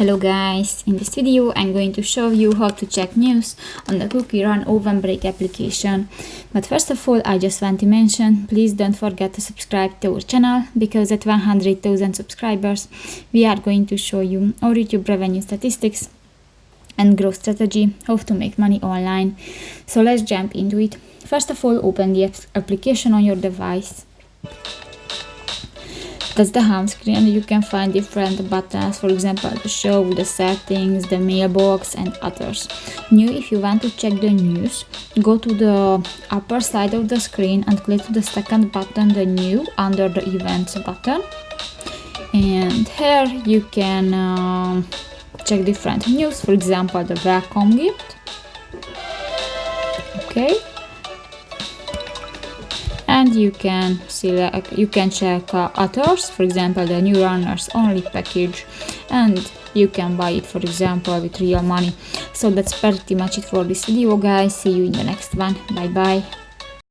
Hello guys, in this video I'm going to show you how to check news on the CoookieRun OvenBreak application. But first of all, I just want to mention, please don't forget to subscribe to our channel, because at 100,000 subscribers we are going to show you our YouTube revenue statistics and growth strategy, how to make money online. So let's jump into it. First of all, open the application on your device. That's the home screen, and you can find different buttons, for example the show, the settings, the mailbox and others. New, if you want to check the news, go to the upper side of the screen and click the second button, the new, under the events button, and here you can check different news, for example the welcome gift. Okay. And you can check others, for example the new runners only package, and you can buy it, for example, with real money. So that's pretty much it for this video, guys. See you in the next one. Bye bye.